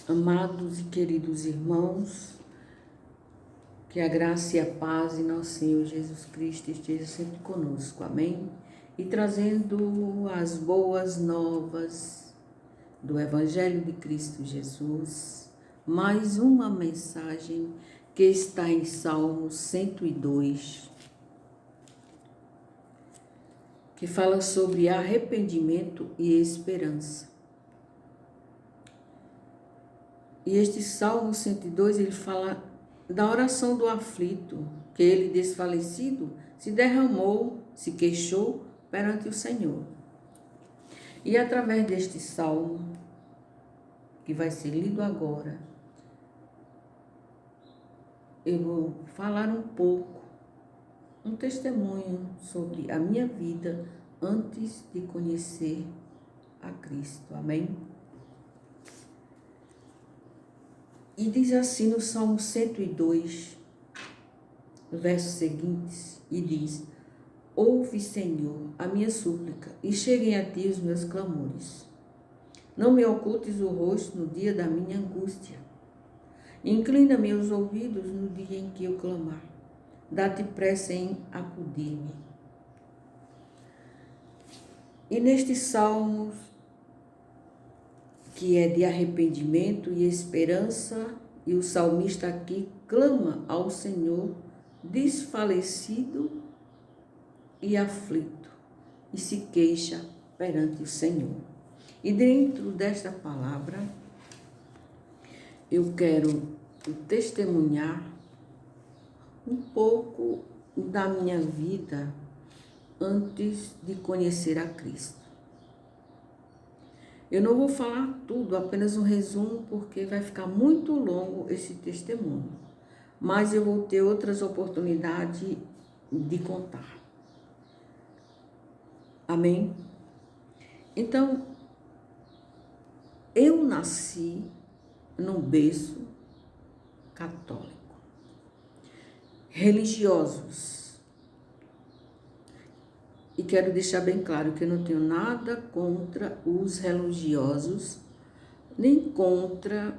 Amados e queridos irmãos, que a graça e a paz de nosso Senhor Jesus Cristo esteja sempre conosco, amém? E trazendo as boas novas do Evangelho de Cristo Jesus, mais uma mensagem que está em Salmo 102, que fala sobre arrependimento e esperança. E este Salmo 102, ele fala da oração do aflito, que ele desfalecido se derramou, se queixou perante o Senhor. E através deste Salmo, que vai ser lido agora, eu vou falar um pouco, um testemunho sobre a minha vida antes de conhecer a Cristo, amém? E diz assim no Salmo 102, no versos seguintes, e diz: ouve, Senhor, a minha súplica, e cheguem a ti os meus clamores. Não me ocultes o rosto no dia da minha angústia. Inclina-me os ouvidos no dia em que eu clamar. Dá-te pressa em acudir-me. E neste Salmo, que é de arrependimento e esperança, e o salmista aqui clama ao Senhor desfalecido e aflito, e se queixa perante o Senhor. E dentro desta palavra, eu quero testemunhar um pouco da minha vida antes de conhecer a Cristo. Eu não vou falar tudo, apenas um resumo, porque vai ficar muito longo esse testemunho. Mas eu vou ter outras oportunidades de contar. Amém? Então, eu nasci num berço católico. Religiosos. E quero deixar bem claro que eu não tenho nada contra os religiosos, nem contra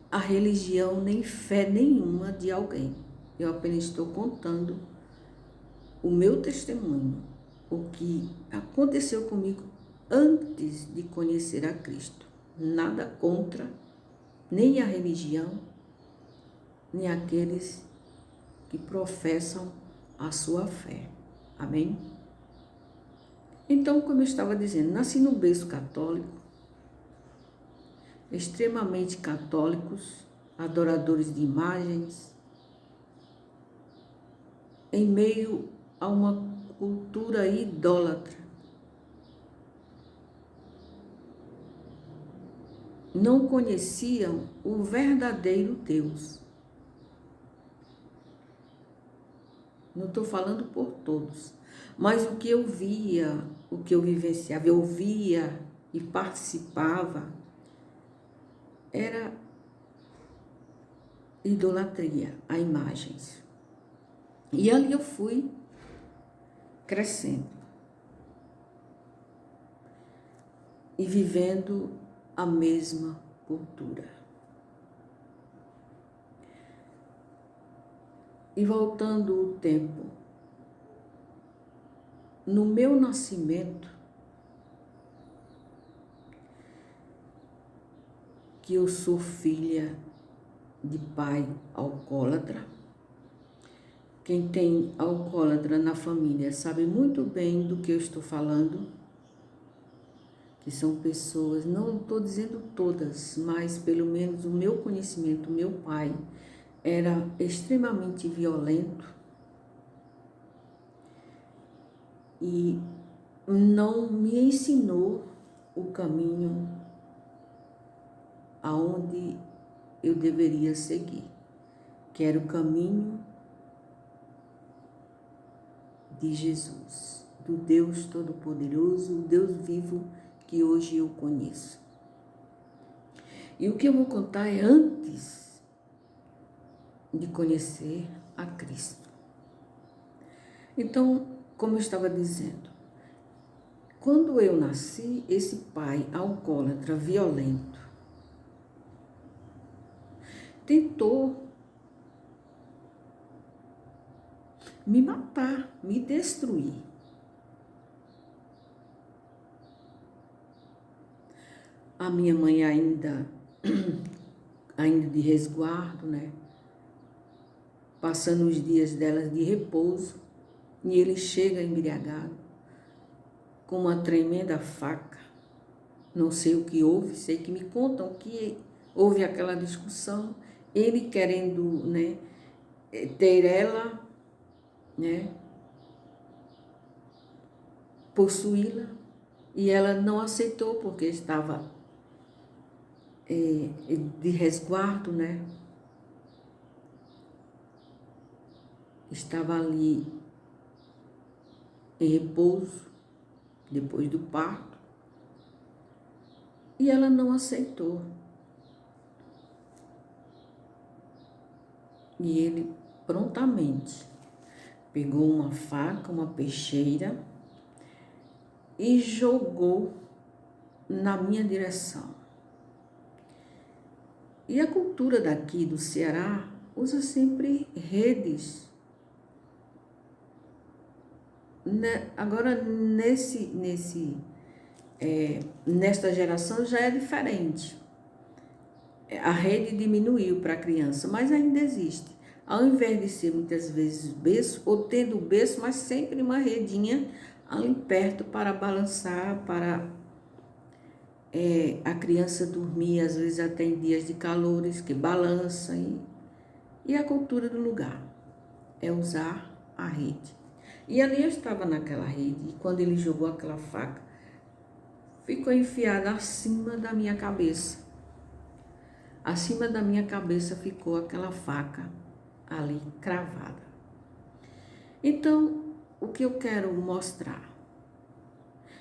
a religião, nem fé nenhuma de alguém. Eu apenas estou contando o meu testemunho, o que aconteceu comigo antes de conhecer a Cristo. Nada contra nem a religião, nem aqueles que professam a sua fé. Amém? Então, como eu estava dizendo, nasci num berço católico, extremamente católicos, adoradores de imagens, em meio a uma cultura idólatra. Não conheciam o verdadeiro Deus. Não estou falando por todos, mas o que eu via, o que eu vivenciava, eu via e participava, era idolatria a imagens. E ali eu fui crescendo e vivendo a mesma cultura. E voltando o tempo, no meu nascimento, que eu sou filha de pai alcoólatra, quem tem alcoólatra na família sabe muito bem do que eu estou falando, que são pessoas, não estou dizendo todas, mas pelo menos o meu conhecimento, o meu pai era extremamente violento e não me ensinou o caminho aonde eu deveria seguir, que era o caminho de Jesus, do Deus Todo-Poderoso, o Deus vivo que hoje eu conheço. E o que eu vou contar é antes de conhecer a Cristo. Então, como eu estava dizendo, quando eu nasci, esse pai alcoólatra, violento, tentou me matar, me destruir. A minha mãe ainda de resguardo, né? Passando os dias dela de repouso, e ele chega embriagado, com uma tremenda faca. Não sei o que houve, sei que me contam que houve aquela discussão, ele querendo, né, ter ela, né, possuí-la, e ela não aceitou porque estava de resguardo, né? Estava ali em repouso, depois do parto, e ela não aceitou. E ele prontamente pegou uma faca, uma peixeira e jogou na minha direção. E a cultura daqui do Ceará usa sempre redes. Agora, nesta geração já é diferente. A rede diminuiu para a criança, mas ainda existe. Ao invés de ser muitas vezes berço, ou tendo berço, mas sempre uma redinha ali perto para balançar, para a criança dormir, às vezes até em dias de calores, que balança. E a cultura do lugar é usar a rede. E ali eu estava naquela rede, e quando ele jogou aquela faca, ficou enfiada acima da minha cabeça. Acima da minha cabeça ficou aquela faca ali cravada. Então, o que eu quero mostrar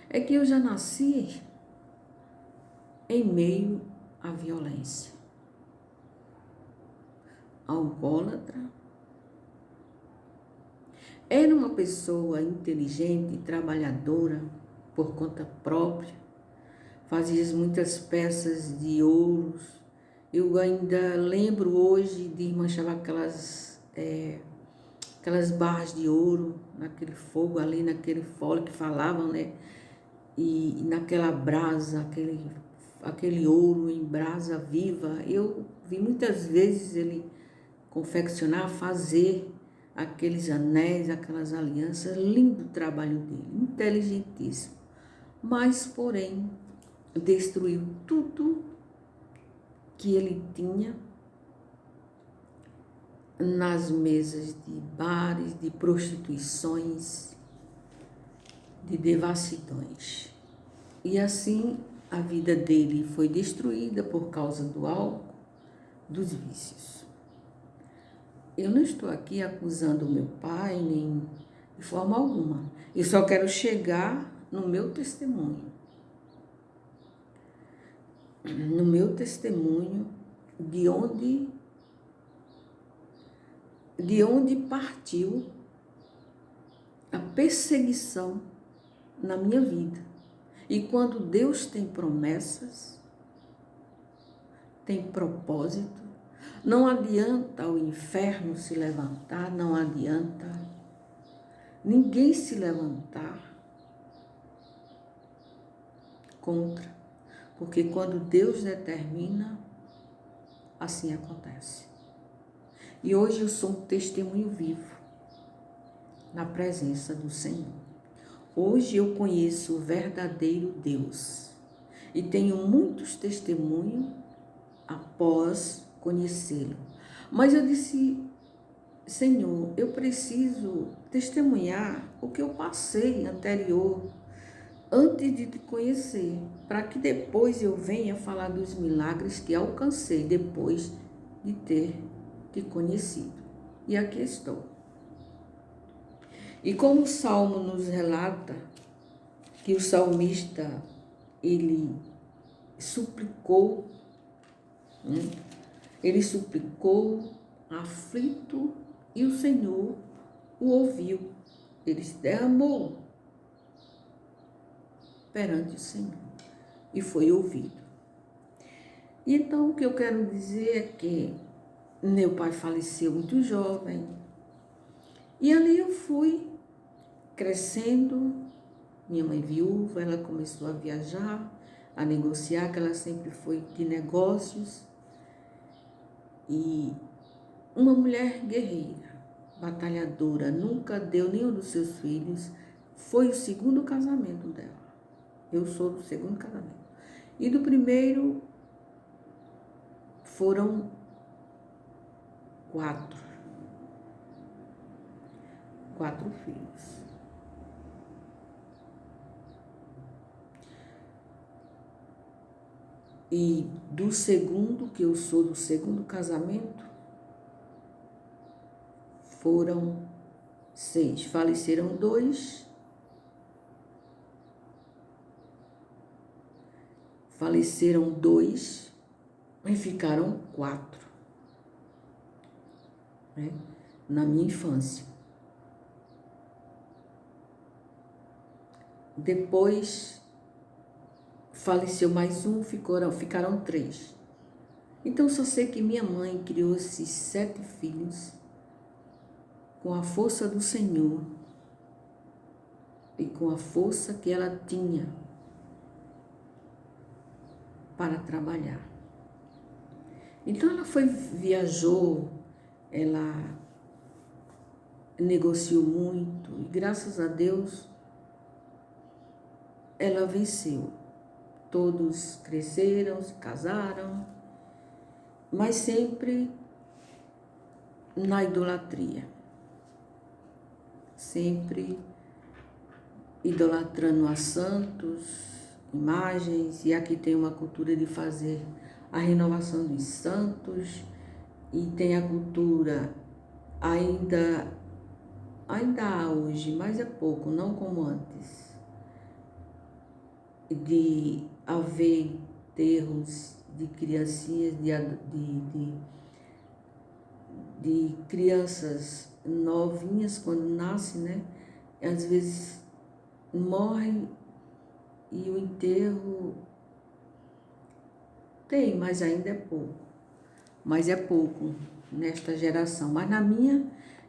é que eu já nasci em meio à violência. Alcoólatra. Era uma pessoa inteligente, trabalhadora, por conta própria. Fazia muitas peças de ouros. Eu ainda lembro hoje de manchar aquelas barras de ouro, naquele fogo ali, naquele fole que falavam, né? E naquela brasa, aquele ouro em brasa viva. Eu vi muitas vezes ele confeccionar, fazer aqueles anéis, aquelas alianças. Lindo o trabalho dele, inteligentíssimo. Mas, porém, destruiu tudo que ele tinha nas mesas de bares, de prostituições, de devassidões. E assim a vida dele foi destruída por causa do álcool, dos vícios. Eu não estou aqui acusando o meu pai, nem de forma alguma. Eu só quero chegar no meu testemunho. No meu testemunho de onde partiu a perseguição na minha vida. E quando Deus tem promessas, tem propósito, não adianta o inferno se levantar, não adianta ninguém se levantar contra, porque quando Deus determina, assim acontece. E hoje eu sou um testemunho vivo na presença do Senhor. Hoje eu conheço o verdadeiro Deus e tenho muitos testemunhos após conhecê-lo. Mas eu disse, Senhor, eu preciso testemunhar o que eu passei anterior, antes de te conhecer, para que depois eu venha falar dos milagres que alcancei depois de ter te conhecido. E aqui estou. E como o Salmo nos relata, que o salmista, ele suplicou, né? Ele suplicou, aflito, e o Senhor o ouviu. Ele se derramou perante o Senhor e foi ouvido. Então, o que eu quero dizer é que Meu pai faleceu muito jovem. E ali eu fui crescendo. Minha mãe viúva, ela começou a viajar, a negociar, que ela sempre foi de negócios. E uma mulher guerreira, batalhadora, nunca deu nenhum dos seus filhos. Foi o segundo casamento dela. Eu sou do segundo casamento. E do primeiro foram 4 filhos. E do segundo, que eu sou do segundo casamento, foram 6. Faleceram 2. Faleceram 2 e ficaram 4, né? Na minha infância. Depois faleceu mais um, ficaram 3. Então só sei que minha mãe criou esses 7 filhos com a força do Senhor e com a força que ela tinha para trabalhar. Então ela viajou, ela negociou muito e graças a Deus ela venceu. Todos cresceram, se casaram, mas sempre na idolatria. Sempre idolatrando a santos, imagens, e aqui tem uma cultura de fazer a renovação dos santos, e tem a cultura ainda há hoje, mas é pouco, não como antes, de haver enterros de criancinhas, de crianças novinhas quando nascem, né? Às vezes morrem e o enterro tem, mas ainda é pouco. Mas é pouco nesta geração. Mas na minha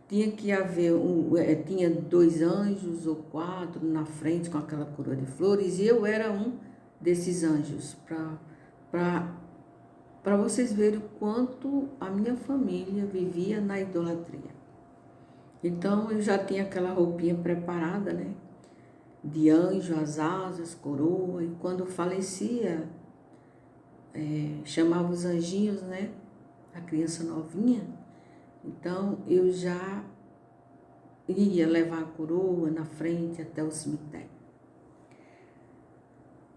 tinha que haver tinha 2 anjos ou 4 na frente com aquela coroa de flores, e eu era um desses anjos, para vocês verem o quanto a minha família vivia na idolatria. Então eu já tinha aquela roupinha preparada, né? De anjo, as asas, coroa, e quando falecia, chamava os anjinhos, né? A criança novinha. Então eu já ia levar a coroa na frente até o cemitério.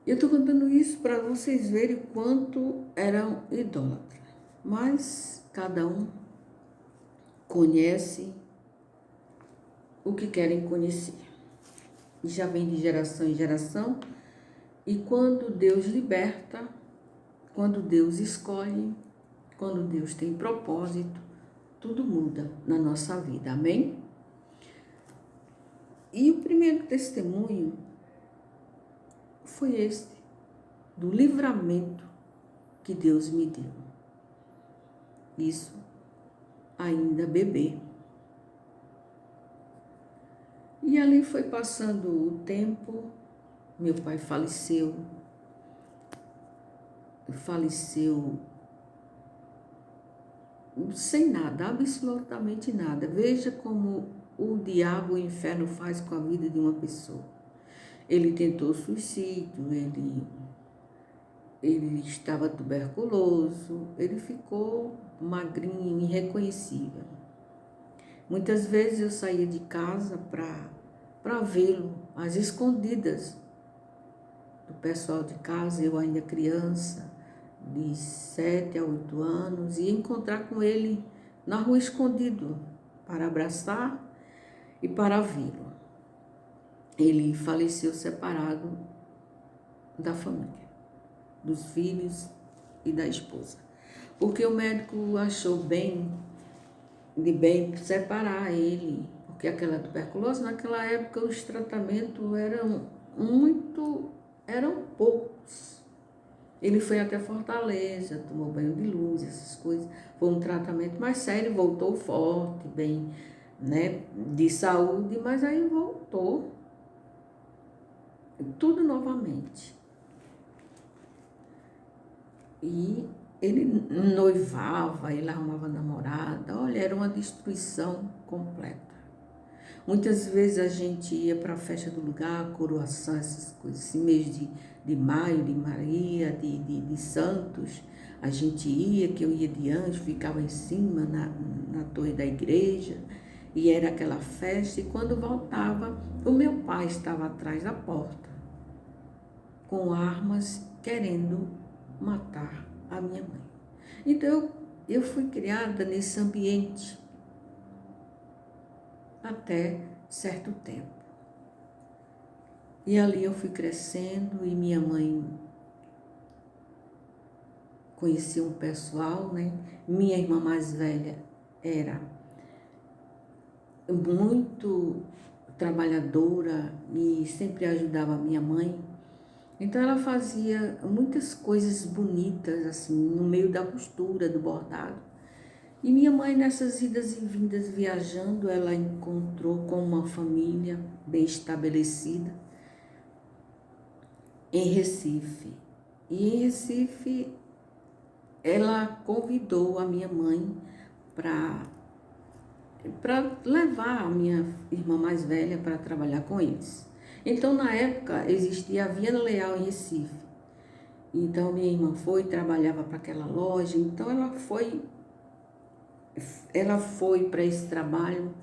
Eu estou contando isso para vocês verem o quanto eram idólatras. Mas cada um conhece o que querem conhecer. Já vem de geração em geração. E quando Deus liberta, quando Deus escolhe, quando Deus tem propósito, tudo muda na nossa vida. Amém? E o primeiro testemunho foi este, do livramento que Deus me deu. Isso ainda bebê. E ali foi passando o tempo, meu pai faleceu sem nada, absolutamente nada. Veja como o diabo, o inferno faz com a vida de uma pessoa. Ele tentou suicídio, ele estava tuberculoso, ele ficou magrinho, irreconhecível. Muitas vezes eu saía de casa para vê-lo, às escondidas do pessoal de casa, eu ainda criança, de 7 a 8 anos, e encontrar com ele na rua escondido, para abraçar e para vê-lo. Ele faleceu separado da família, dos filhos e da esposa, porque o médico achou bem separar ele, porque aquela tuberculose, naquela época os tratamentos eram poucos. Ele foi até Fortaleza, tomou banho de luz, essas coisas. Foi um tratamento mais sério, voltou forte, bem, né, de saúde, mas aí voltou tudo novamente. E ele noivava, ele arrumava namorada, olha, era uma destruição completa. Muitas vezes a gente ia para a festa do lugar, coroação, essas coisas, assim, mês de maio, de Maria, de Santos, a gente ia, que eu ia de anjo, ficava em cima na torre da igreja, e era aquela festa, e quando voltava, o meu pai estava atrás da porta, com armas, querendo matar a minha mãe. Então, eu fui criada nesse ambiente até certo tempo. E ali eu fui crescendo e minha mãe conhecia um pessoal, né? Minha irmã mais velha era muito trabalhadora e sempre ajudava a minha mãe. Então ela fazia muitas coisas bonitas, assim, no meio da costura, do bordado. E minha mãe, nessas idas e vindas viajando, ela encontrou com uma família bem estabelecida em Recife. E em Recife, ela convidou a minha mãe para levar a minha irmã mais velha para trabalhar com eles. Então, na época, existia a Via Leal em Recife. Então, minha irmã trabalhava para aquela loja. Então, ela foi para esse trabalho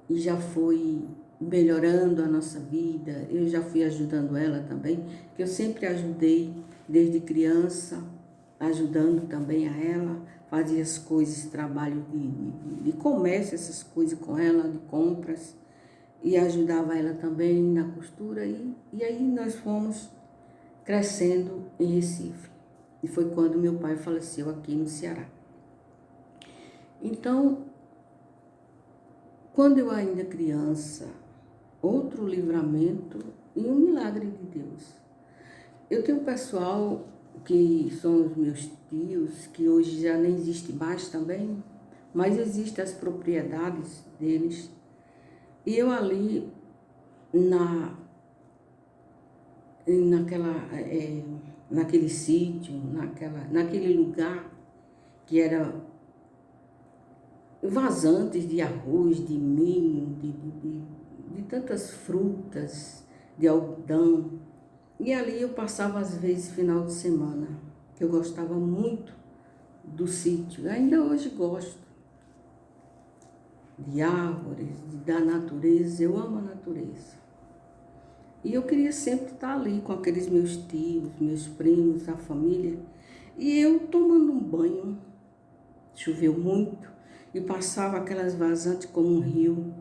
e já foi melhorando a nossa vida. Eu já fui ajudando ela também, que eu sempre ajudei desde criança, ajudando também a ela, fazia as coisas, trabalho de comércio, essas coisas com ela, de compras, e ajudava ela também na costura, e aí nós fomos crescendo em Recife. E foi quando meu pai faleceu aqui no Ceará. Então, quando eu ainda criança, outro livramento e um milagre de Deus. Eu tenho um pessoal que são os meus tios, que hoje já nem existe mais também, mas existem as propriedades deles. E eu ali naquele sítio, naquele lugar que era vazantes de arroz, de milho, de tantas frutas, de algodão. E ali eu passava às vezes final de semana, que eu gostava muito do sítio. Ainda hoje gosto de árvores, da natureza, eu amo a natureza. E eu queria sempre estar ali com aqueles meus tios, meus primos, a família. E eu tomando um banho, choveu muito, e passava aquelas vazantes como um rio.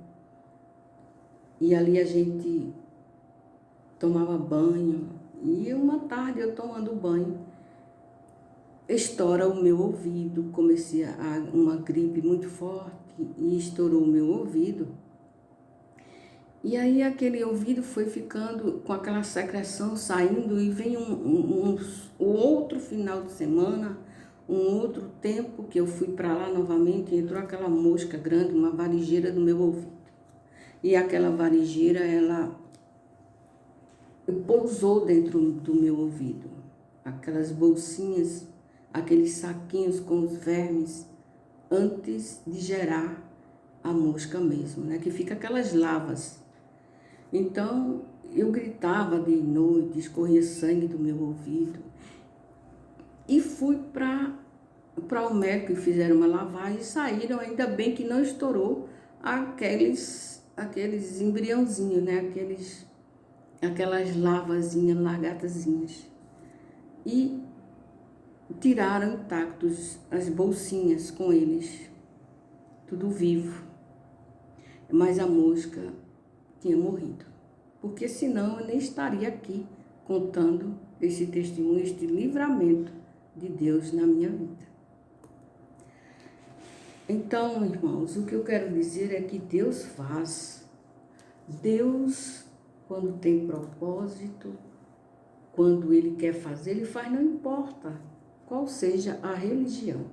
E ali a gente tomava banho. E uma tarde eu tomando banho, estoura o meu ouvido. Comecei uma gripe muito forte e estourou o meu ouvido. E aí aquele ouvido foi ficando com aquela secreção saindo, e vem um outro final de semana, um outro tempo que eu fui para lá novamente, entrou aquela mosca grande, uma varejeira no meu ouvido. E aquela varejeira, ela pousou dentro do meu ouvido. Aquelas bolsinhas, aqueles saquinhos com os vermes, antes de gerar a mosca mesmo, né? Que fica aquelas lavas. Então, eu gritava de noite, escorria sangue do meu ouvido. E fui para o médico e fizeram uma lavagem e saíram, ainda bem que não estourou aqueles embriãozinhos, né? Aquelas lavazinhas, lagartazinhas. E tiraram intactos as bolsinhas com eles, tudo vivo. Mas a mosca tinha morrido, porque senão eu nem estaria aqui contando esse testemunho, este livramento de Deus na minha vida. Então, irmãos, o que eu quero dizer é que Deus faz. Deus, quando tem propósito, quando Ele quer fazer, Ele faz, não importa qual seja a religião.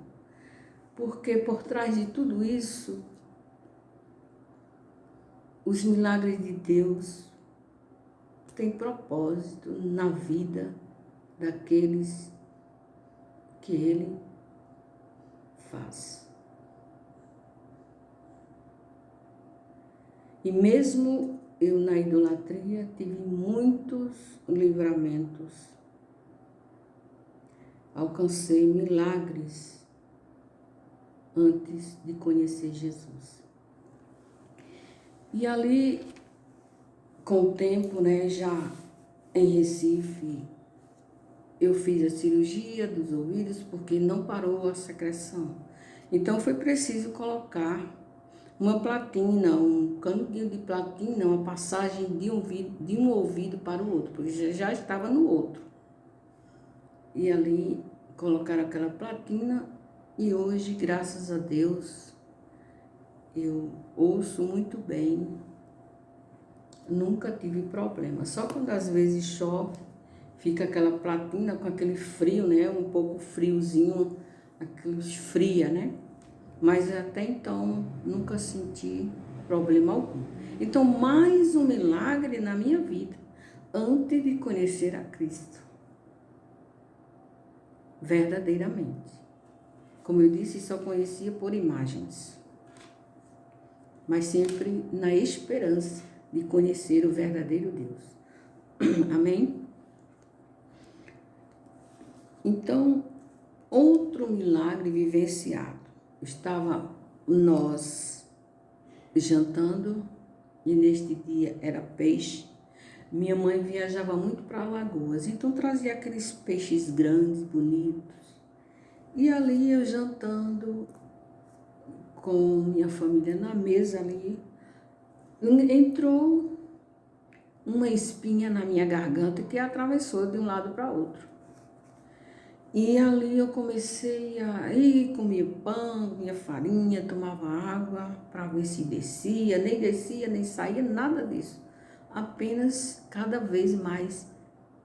Porque por trás de tudo isso, os milagres de Deus têm propósito na vida daqueles que Ele faz. E mesmo eu na idolatria tive muitos livramentos. Alcancei milagres antes de conhecer Jesus. E ali, com o tempo, já em Recife, eu fiz a cirurgia dos ouvidos porque não parou a secreção. Então foi preciso colocar uma platina, um canudinho de platina, uma passagem de um ouvido para o outro, porque já estava no outro. E ali colocaram aquela platina e hoje, graças a Deus, eu ouço muito bem, nunca tive problema. Só quando às vezes chove, fica aquela platina com aquele frio, um pouco friozinho, aquilo esfria, Mas até então nunca senti problema algum. Então, mais um milagre na minha vida, antes de conhecer a Cristo. Verdadeiramente. Como eu disse, só conhecia por imagens. Mas sempre na esperança de conhecer o verdadeiro Deus. Amém? Então, outro milagre vivenciado. Estava nós jantando e neste dia era peixe. Minha mãe viajava muito para Alagoas, então trazia aqueles peixes grandes, bonitos. E ali eu jantando com minha família na mesa ali, entrou uma espinha na minha garganta que atravessou de um lado para outro. E ali eu comecei a ir, comia pão, comia farinha, tomava água para ver se descia, nem saía, nada disso. Apenas cada vez mais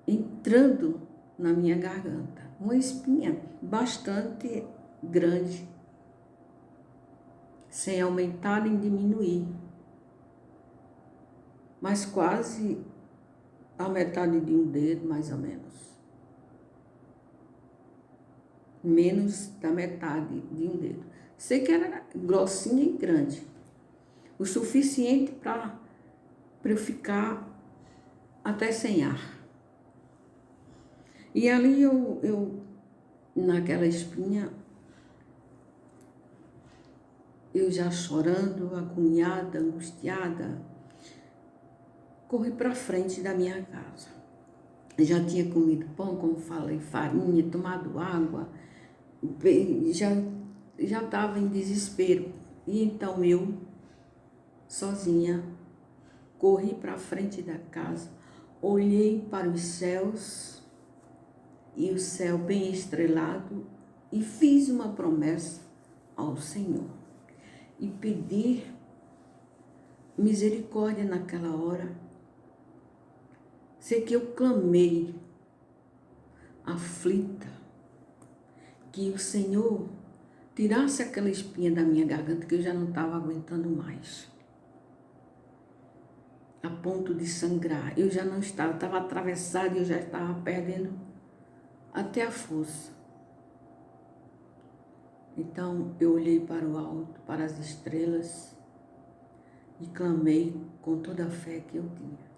entrando na minha garganta. Uma espinha bastante grande, sem aumentar nem diminuir. Mas quase a metade de um dedo, mais ou menos. Menos da metade de um dedo. Sei que era grossinha e grande. O suficiente para eu ficar até sem ar. E ali eu naquela espinha, eu já chorando, agoniada, angustiada, corri para frente da minha casa. Já tinha comido pão, como falei, farinha, tomado água, já estava em desespero. E então eu, sozinha, corri para frente da casa, olhei para os céus, e o céu bem estrelado, e fiz uma promessa ao Senhor. E pedir misericórdia naquela hora. Sei que eu clamei, aflita, que o Senhor tirasse aquela espinha da minha garganta que eu já não estava aguentando mais. A ponto de sangrar. Eu já não estava atravessada e eu já estava perdendo até a força. Então eu olhei para o alto, para as estrelas e clamei com toda a fé que eu tinha.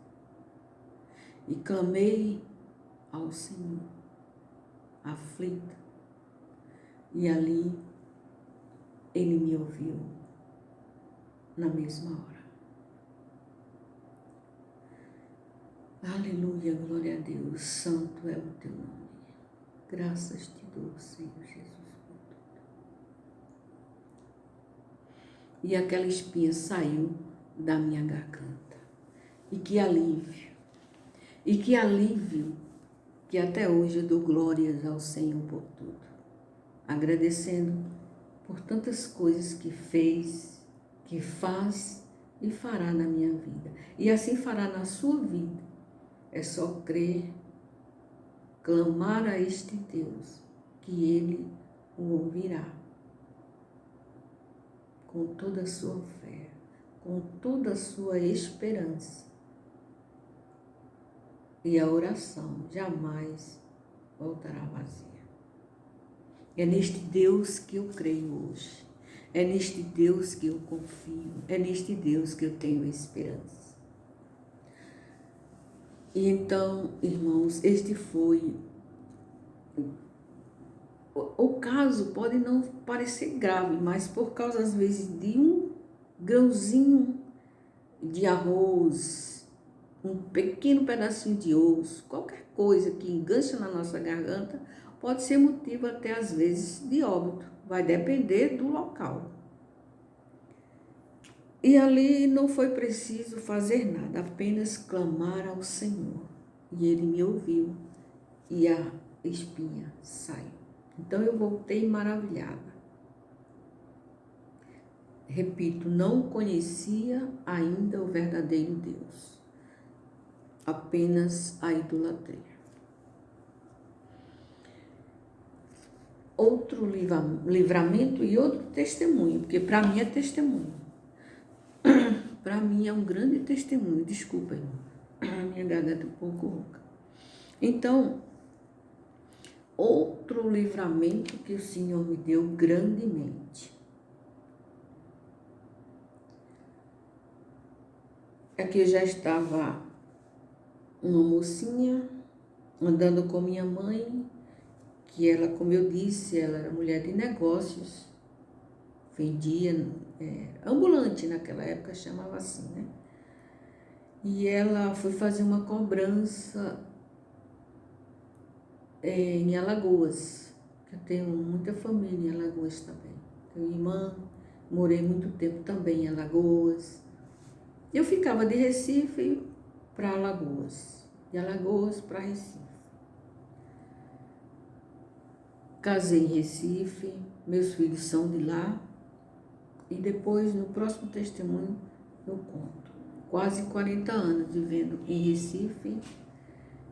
E clamei ao Senhor, aflita. E ali Ele me ouviu na mesma hora. Aleluia, glória a Deus, santo é o teu nome. Graças te dou, Senhor Jesus, por tudo. E aquela espinha saiu da minha garganta. E que alívio. E que alívio que até hoje eu dou glórias ao Senhor por tudo. Agradecendo por tantas coisas que fez, que faz e fará na minha vida. E assim fará na sua vida. É só crer clamar a este Deus, que Ele o ouvirá com toda a sua fé, com toda a sua esperança. E a oração jamais voltará vazia. É neste Deus que eu creio hoje. É neste Deus que eu confio. É neste Deus que eu tenho esperança. E então, irmãos, este foi... O caso pode não parecer grave, mas por causa, às vezes, de um grãozinho de arroz, um pequeno pedacinho de osso, qualquer coisa que engancha na nossa garganta, pode ser motivo até, às vezes, de óbito. Vai depender do local. E ali não foi preciso fazer nada, apenas clamar ao Senhor. E Ele me ouviu e a espinha saiu. Então eu voltei maravilhada. Repito, não conhecia ainda o verdadeiro Deus, apenas a idolatria. Outro livramento e outro testemunho, porque para mim é testemunho. Para mim é um grande testemunho, desculpa, irmão. A minha garganta é um pouco rouca. Então, outro livramento que o Senhor me deu grandemente. Aqui eu já estava uma mocinha andando com minha mãe, que ela, como eu disse, ela era mulher de negócios, vendia, ambulante naquela época, chamava assim, né? E ela foi fazer uma cobrança em Alagoas. Eu tenho muita família em Alagoas também. Tenho irmã, morei muito tempo também em Alagoas. Eu ficava de Recife para Alagoas, de Alagoas para Recife. Casei em Recife, meus filhos são de lá. E depois, no próximo testemunho, eu conto. Quase 40 anos vivendo em Recife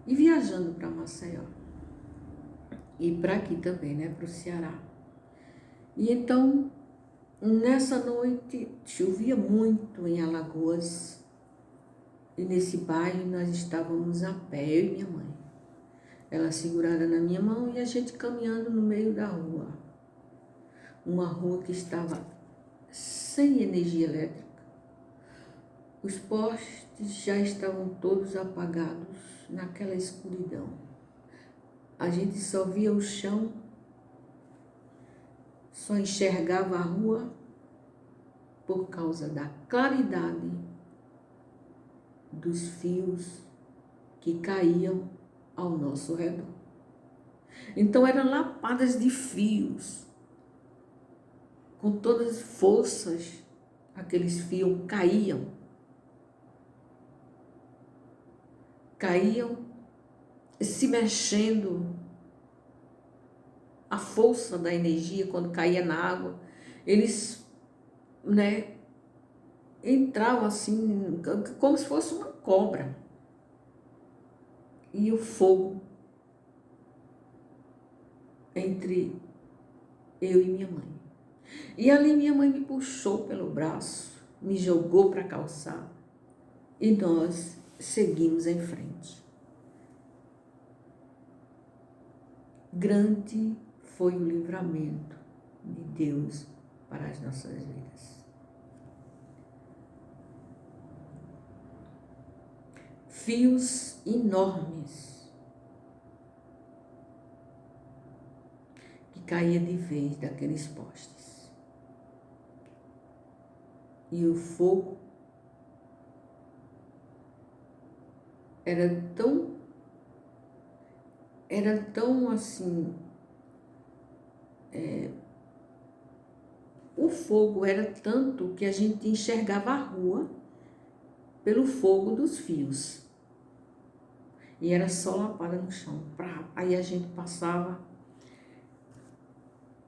e viajando para Maceió. E para aqui também, né, para o Ceará. E então, nessa noite, chovia muito em Alagoas. E nesse bairro nós estávamos a pé, eu e minha mãe. Ela segurada na minha mão e a gente caminhando no meio da rua. Uma rua que estava sem energia elétrica. Os postes já estavam todos apagados naquela escuridão. A gente só via o chão, só enxergava a rua por causa da claridade dos fios que caíam ao nosso redor. Então eram lapadas de fios, com todas as forças, aqueles fios caíam se mexendo. A força da energia, quando caía na água, eles, né, entravam assim, como se fosse uma cobra. E o fogo entre eu e minha mãe. E ali minha mãe me puxou pelo braço, me jogou para a calçada e nós seguimos em frente. Grande foi o livramento de Deus para as nossas vidas. Fios enormes que caíam de vez daqueles postes. E o fogo era tão assim, o fogo era tanto que a gente enxergava a rua pelo fogo dos fios. E era só lapada no chão. Aí a gente passava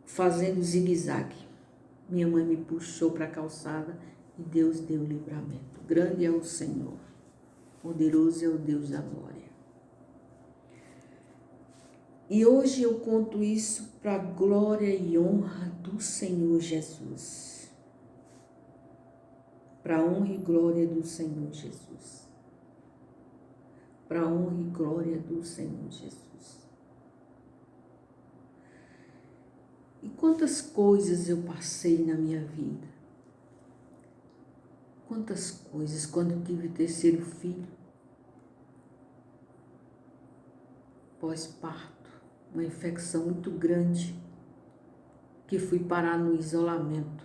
fazendo zigue-zague. Minha mãe me puxou para a calçada e Deus deu livramento. Grande é o Senhor, poderoso é o Deus da glória. E hoje eu conto isso para a glória e honra do Senhor Jesus. Para a honra e glória do Senhor Jesus. Para a honra e glória do Senhor Jesus. E quantas coisas eu passei na minha vida. Quantas coisas quando eu tive o terceiro filho. Pós-parto. Uma infecção muito grande, que fui parar no isolamento.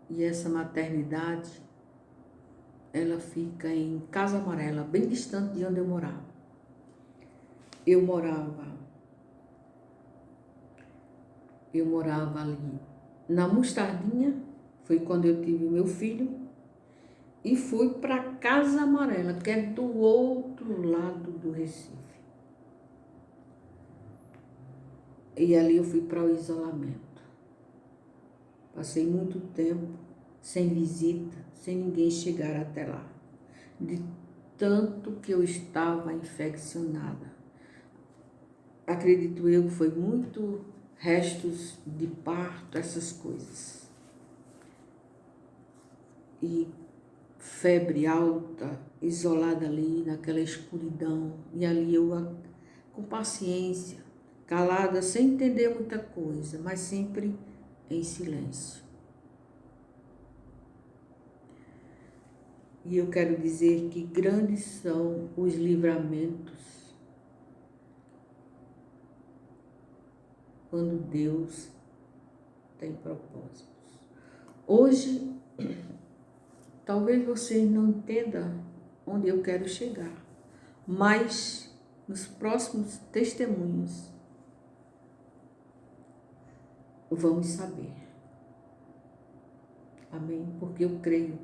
E essa maternidade, ela fica em Casa Amarela, bem distante de onde eu morava. Eu morava ali na Mostardinha, foi quando eu tive meu filho, e fui para Casa Amarela, que é do outro lado do Recife. E ali eu fui para o isolamento. Passei muito tempo sem visita, sem ninguém chegar até lá. De tanto que eu estava infeccionada. Acredito eu que foi muito restos de parto, essas coisas. E febre alta, isolada ali naquela escuridão. E ali eu, com paciência, calada, sem entender muita coisa, mas sempre em silêncio. E eu quero dizer que grandes são os livramentos quando Deus tem propósitos. Hoje, talvez você não entenda onde eu quero chegar, mas nos próximos testemunhos vamos saber. Amém? Porque eu creio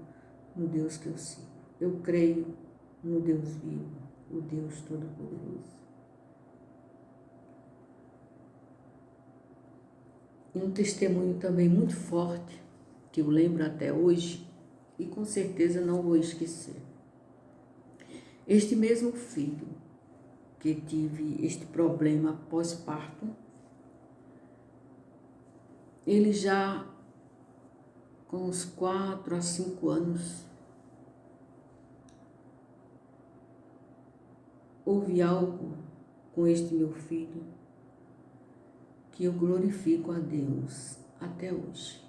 no Deus que eu sigo. Eu creio no Deus vivo, o Deus Todo-Poderoso. E um testemunho também muito forte, que eu lembro até hoje, e com certeza não vou esquecer. Este mesmo filho que tive este problema pós-parto, ele já com uns 4 a 5 anos, houve algo com este meu filho que eu glorifico a Deus até hoje.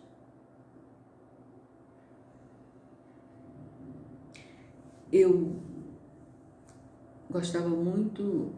Eu gostava muito